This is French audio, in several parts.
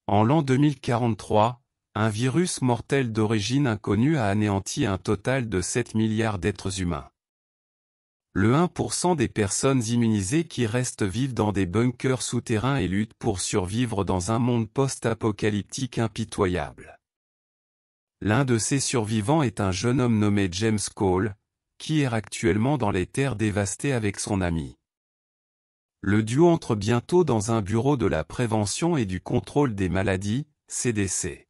En l'an 2043, un virus mortel d'origine inconnue a anéanti un total de 7 milliards d'êtres humains. Le 1% des personnes immunisées qui restent vivent dans des bunkers souterrains et luttent pour survivre dans un monde post-apocalyptique impitoyable. L'un de ces survivants est un jeune homme nommé James Cole, qui erre actuellement dans les terres dévastées avec son ami. Le duo entre bientôt dans un bureau de la prévention et du contrôle des maladies, CDC.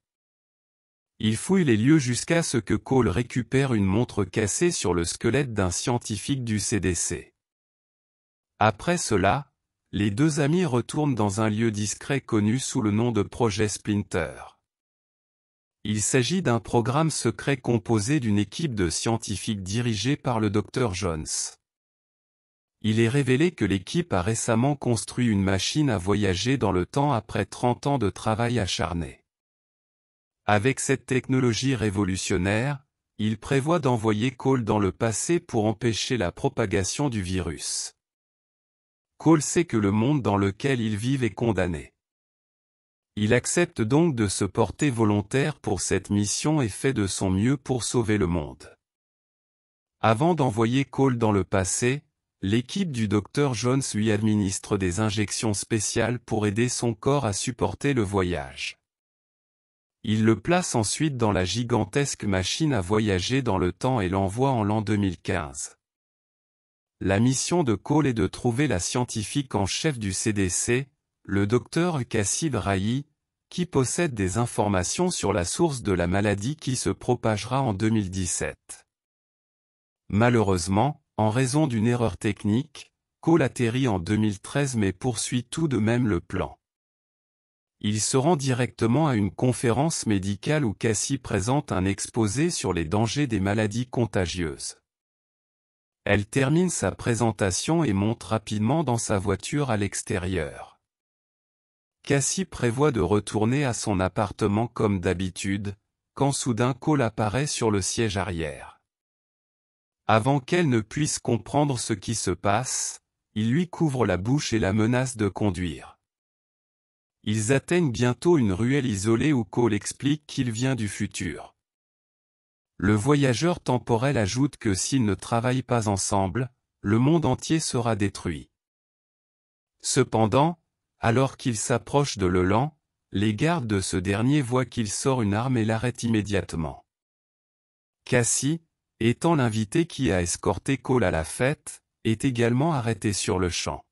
Il fouille les lieux jusqu'à ce que Cole récupère une montre cassée sur le squelette d'un scientifique du CDC. Après cela, les deux amis retournent dans un lieu discret connu sous le nom de Projet Splinter. Il s'agit d'un programme secret composé d'une équipe de scientifiques dirigée par le Dr Jones. Il est révélé que l'équipe a récemment construit une machine à voyager dans le temps après 30 ans de travail acharné. Avec cette technologie révolutionnaire, il prévoit d'envoyer Cole dans le passé pour empêcher la propagation du virus. Cole sait que le monde dans lequel il vit est condamné. Il accepte donc de se porter volontaire pour cette mission et fait de son mieux pour sauver le monde. Avant d'envoyer Cole dans le passé, l'équipe du Dr Jones lui administre des injections spéciales pour aider son corps à supporter le voyage. Il le place ensuite dans la gigantesque machine à voyager dans le temps et l'envoie en l'an 2015. La mission de Cole est de trouver la scientifique en chef du CDC, le docteur Cassie Drahi, qui possède des informations sur la source de la maladie qui se propagera en 2017. Malheureusement, en raison d'une erreur technique, Cole atterrit en 2013 mais poursuit tout de même le plan. Il se rend directement à une conférence médicale où Cassie présente un exposé sur les dangers des maladies contagieuses. Elle termine sa présentation et monte rapidement dans sa voiture à l'extérieur. Cassie prévoit de retourner à son appartement comme d'habitude, quand soudain Cole apparaît sur le siège arrière. Avant qu'elle ne puisse comprendre ce qui se passe, il lui couvre la bouche et la menace de conduire. Ils atteignent bientôt une ruelle isolée où Cole explique qu'il vient du futur. Le voyageur temporel ajoute que s'ils ne travaillent pas ensemble, le monde entier sera détruit. Cependant, alors qu'il s'approche de Leland, les gardes de ce dernier voient qu'il sort une arme et l'arrêtent immédiatement. Cassie, étant l'invité qui a escorté Cole à la fête, est également arrêté sur le champ.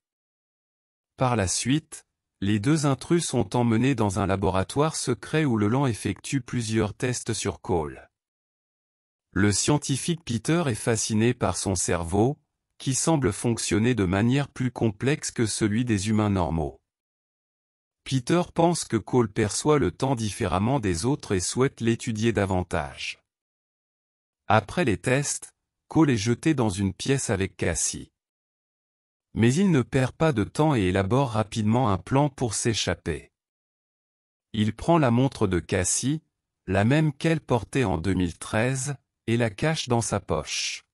Par la suite, les deux intrus sont emmenés dans un laboratoire secret où Leland effectue plusieurs tests sur Cole. Le scientifique Peter est fasciné par son cerveau, qui semble fonctionner de manière plus complexe que celui des humains normaux. Peter pense que Cole perçoit le temps différemment des autres et souhaite l'étudier davantage. Après les tests, Cole est jeté dans une pièce avec Cassie. Mais il ne perd pas de temps et élabore rapidement un plan pour s'échapper. Il prend la montre de Cassie, la même qu'elle portait en 2013, et la cache dans sa poche.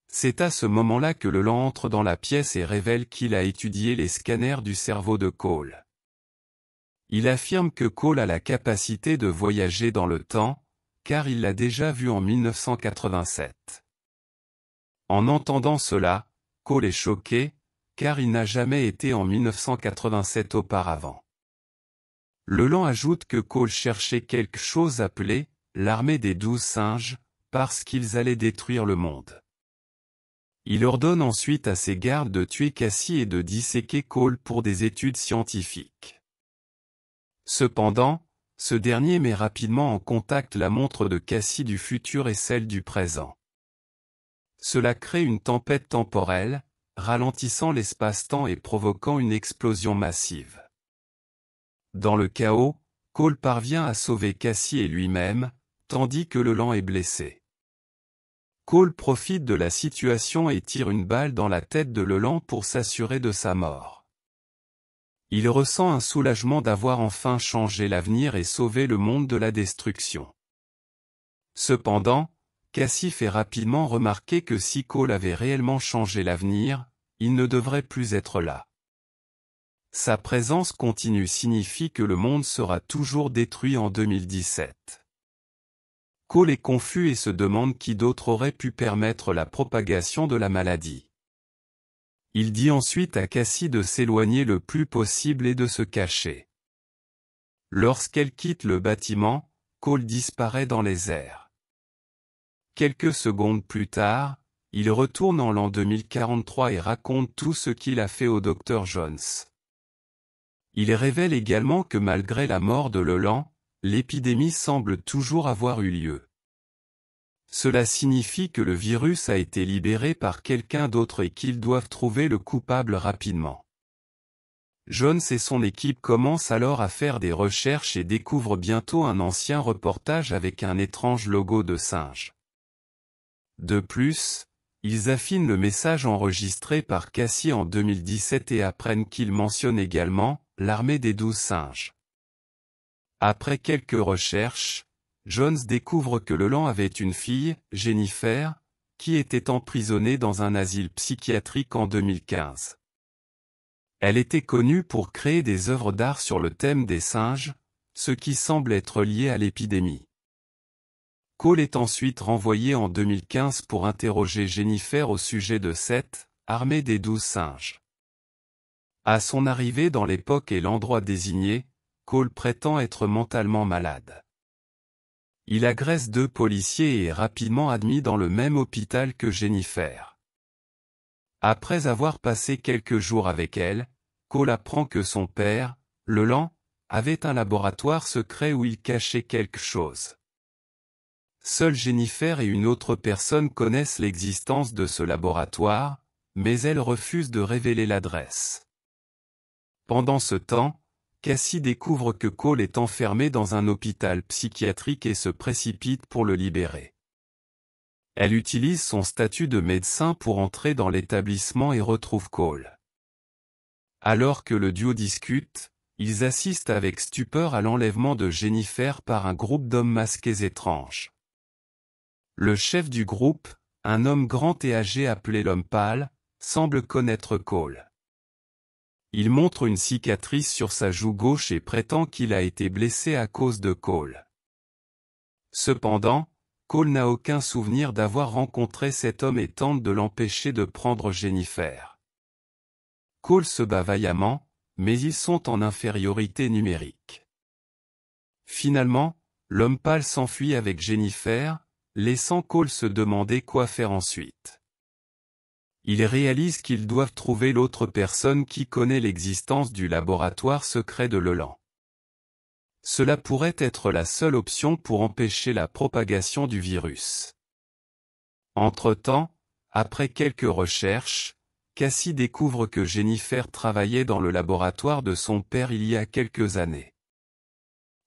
C'est à ce moment-là que Leland entre dans la pièce et révèle qu'il a étudié les scanners du cerveau de Cole. Il affirme que Cole a la capacité de voyager dans le temps, car il l'a déjà vu en 1987. En entendant cela, Cole est choqué, car il n'a jamais été en 1987 auparavant. Leland ajoute que Cole cherchait quelque chose appelé « l'armée des 12 singes », parce qu'ils allaient détruire le monde. Il ordonne ensuite à ses gardes de tuer Cassie et de disséquer Cole pour des études scientifiques. Cependant, ce dernier met rapidement en contact la montre de Cassie du futur et celle du présent. Cela crée une tempête temporelle, ralentissant l'espace-temps et provoquant une explosion massive. Dans le chaos, Cole parvient à sauver Cassie et lui-même, tandis que Leland est blessé. Cole profite de la situation et tire une balle dans la tête de Leland pour s'assurer de sa mort. Il ressent un soulagement d'avoir enfin changé l'avenir et sauvé le monde de la destruction. Cependant, Cassie fait rapidement remarquer que si Cole avait réellement changé l'avenir, il ne devrait plus être là. Sa présence continue signifie que le monde sera toujours détruit en 2017. Cole est confus et se demande qui d'autre aurait pu permettre la propagation de la maladie. Il dit ensuite à Cassie de s'éloigner le plus possible et de se cacher. Lorsqu'elle quitte le bâtiment, Cole disparaît dans les airs. Quelques secondes plus tard, il retourne en l'an 2043 et raconte tout ce qu'il a fait au Dr Jones. Il révèle également que malgré la mort de Leland, l'épidémie semble toujours avoir eu lieu. Cela signifie que le virus a été libéré par quelqu'un d'autre et qu'ils doivent trouver le coupable rapidement. Jones et son équipe commencent alors à faire des recherches et découvrent bientôt un ancien reportage avec un étrange logo de singe. De plus, ils affinent le message enregistré par Cassie en 2017 et apprennent qu'il mentionne également l'armée des 12 singes. Après quelques recherches, Jones découvre que Leland avait une fille, Jennifer, qui était emprisonnée dans un asile psychiatrique en 2015. Elle était connue pour créer des œuvres d'art sur le thème des singes, ce qui semble être lié à l'épidémie. Cole est ensuite renvoyé en 2015 pour interroger Jennifer au sujet de cette armée des 12 singes. À son arrivée dans l'époque et l'endroit désigné, Cole prétend être mentalement malade. Il agresse 2 policiers et est rapidement admis dans le même hôpital que Jennifer. Après avoir passé quelques jours avec elle, Cole apprend que son père, Leland, avait un laboratoire secret où il cachait quelque chose. Seule Jennifer et une autre personne connaissent l'existence de ce laboratoire, mais elle refuse de révéler l'adresse. Pendant ce temps, Cassie découvre que Cole est enfermé dans un hôpital psychiatrique et se précipite pour le libérer. Elle utilise son statut de médecin pour entrer dans l'établissement et retrouve Cole. Alors que le duo discute, ils assistent avec stupeur à l'enlèvement de Jennifer par un groupe d'hommes masqués étranges. Le chef du groupe, un homme grand et âgé appelé l'homme pâle, semble connaître Cole. Il montre une cicatrice sur sa joue gauche et prétend qu'il a été blessé à cause de Cole. Cependant, Cole n'a aucun souvenir d'avoir rencontré cet homme et tente de l'empêcher de prendre Jennifer. Cole se bat vaillamment, mais ils sont en infériorité numérique. Finalement, l'homme pâle s'enfuit avec Jennifer, laissant Cole se demander quoi faire ensuite. Ils réalisent qu'ils doivent trouver l'autre personne qui connaît l'existence du laboratoire secret de Leland. Cela pourrait être la seule option pour empêcher la propagation du virus. Entre-temps, après quelques recherches, Cassie découvre que Jennifer travaillait dans le laboratoire de son père il y a quelques années.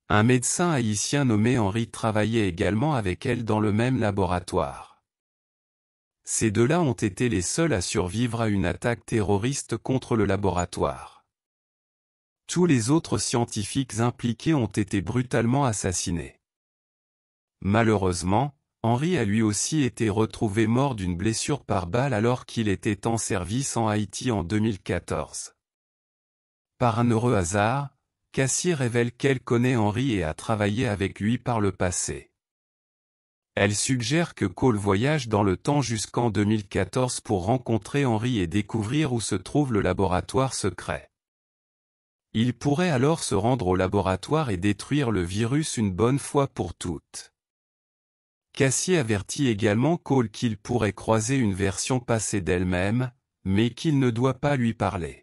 Un médecin haïtien nommé Henry travaillait également avec elle dans le même laboratoire. Ces 2-là ont été les seuls à survivre à une attaque terroriste contre le laboratoire. Tous les autres scientifiques impliqués ont été brutalement assassinés. Malheureusement, Henry a lui aussi été retrouvé mort d'une blessure par balle alors qu'il était en service en Haïti en 2014. Par un heureux hasard, Cassie révèle qu'elle connaît Henry et a travaillé avec lui par le passé. Elle suggère que Cole voyage dans le temps jusqu'en 2014 pour rencontrer Henry et découvrir où se trouve le laboratoire secret. Il pourrait alors se rendre au laboratoire et détruire le virus une bonne fois pour toutes. Cassie avertit également Cole qu'il pourrait croiser une version passée d'elle-même, mais qu'il ne doit pas lui parler.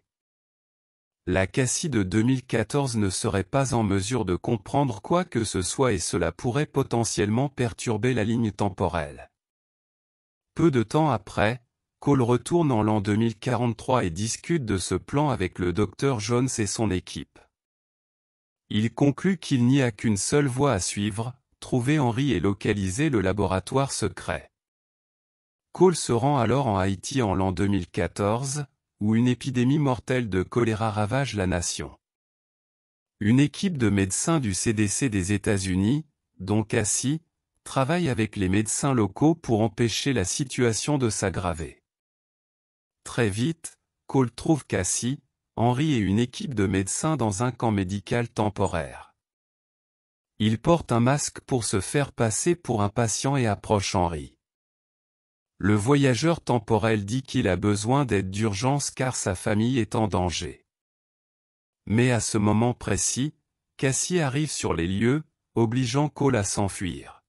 La Cassie de 2014 ne serait pas en mesure de comprendre quoi que ce soit et cela pourrait potentiellement perturber la ligne temporelle. Peu de temps après, Cole retourne en l'an 2043 et discute de ce plan avec le Dr Jones et son équipe. Il conclut qu'il n'y a qu'une seule voie à suivre, trouver Henry et localiser le laboratoire secret. Cole se rend alors en Haïti en l'an 2014, où une épidémie mortelle de choléra ravage la nation. Une équipe de médecins du CDC des États-Unis, dont Cassie, travaille avec les médecins locaux pour empêcher la situation de s'aggraver. Très vite, Cole trouve Cassie, Henry et une équipe de médecins dans un camp médical temporaire. Il porte un masque pour se faire passer pour un patient et approche Henry. Le voyageur temporel dit qu'il a besoin d'aide d'urgence car sa famille est en danger. Mais à ce moment précis, Cassie arrive sur les lieux, obligeant Cole à s'enfuir.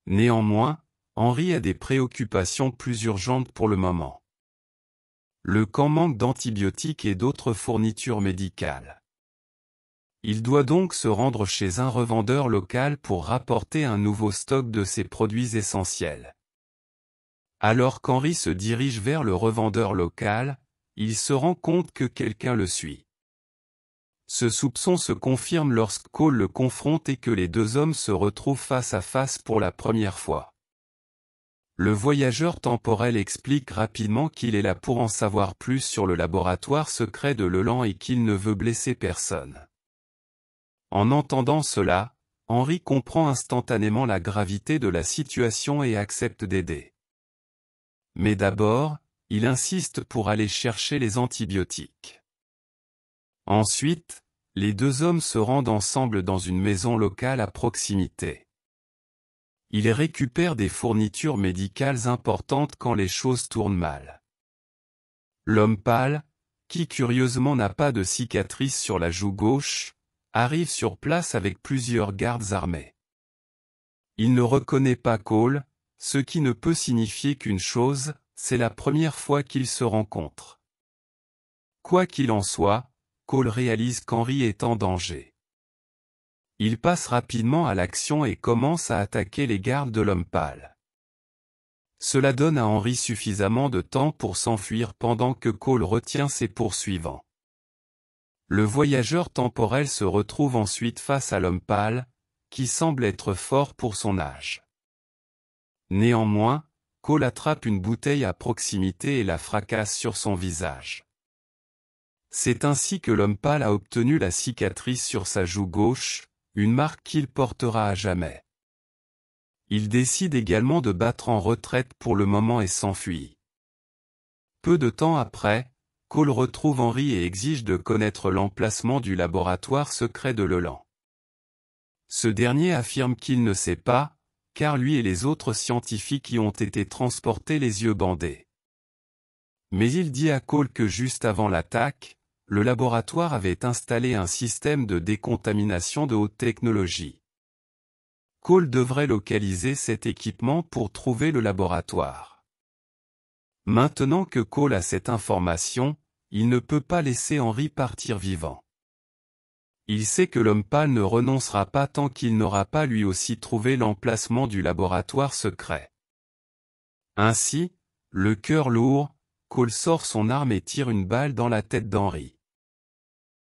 Néanmoins, Henry a des préoccupations plus urgentes pour le moment. Le camp manque d'antibiotiques et d'autres fournitures médicales. Il doit donc se rendre chez un revendeur local pour rapporter un nouveau stock de ces produits essentiels. Alors qu'Henry se dirige vers le revendeur local, il se rend compte que quelqu'un le suit. Ce soupçon se confirme lorsque Cole le confronte et que les deux hommes se retrouvent face à face pour la première fois. Le voyageur temporel explique rapidement qu'il est là pour en savoir plus sur le laboratoire secret de Leland et qu'il ne veut blesser personne. En entendant cela, Henry comprend instantanément la gravité de la situation et accepte d'aider. Mais d'abord, il insiste pour aller chercher les antibiotiques. Ensuite, les deux hommes se rendent ensemble dans une maison locale à proximité. Ils récupèrent des fournitures médicales importantes quand les choses tournent mal. L'homme pâle, qui curieusement n'a pas de cicatrice sur la joue gauche, arrive sur place avec plusieurs gardes armés. Il ne reconnaît pas Cole, ce qui ne peut signifier qu'une chose, c'est la première fois qu'ils se rencontrent. Quoi qu'il en soit, Cole réalise qu'Henry est en danger. Il passe rapidement à l'action et commence à attaquer les gardes de l'homme pâle. Cela donne à Henry suffisamment de temps pour s'enfuir pendant que Cole retient ses poursuivants. Le voyageur temporel se retrouve ensuite face à l'homme pâle, qui semble être fort pour son âge. Néanmoins, Cole attrape une bouteille à proximité et la fracasse sur son visage. C'est ainsi que l'homme pâle a obtenu la cicatrice sur sa joue gauche, une marque qu'il portera à jamais. Il décide également de battre en retraite pour le moment et s'enfuit. Peu de temps après, Cole retrouve Henry et exige de connaître l'emplacement du laboratoire secret de Leland. Ce dernier affirme qu'il ne sait pas, car lui et les autres scientifiques y ont été transportés les yeux bandés. Mais il dit à Cole que juste avant l'attaque, le laboratoire avait installé un système de décontamination de haute technologie. Cole devrait localiser cet équipement pour trouver le laboratoire. Maintenant que Cole a cette information, il ne peut pas laisser Henry partir vivant. Il sait que l'homme pâle ne renoncera pas tant qu'il n'aura pas lui aussi trouvé l'emplacement du laboratoire secret. Ainsi, le cœur lourd, Cole sort son arme et tire une balle dans la tête d'Henry.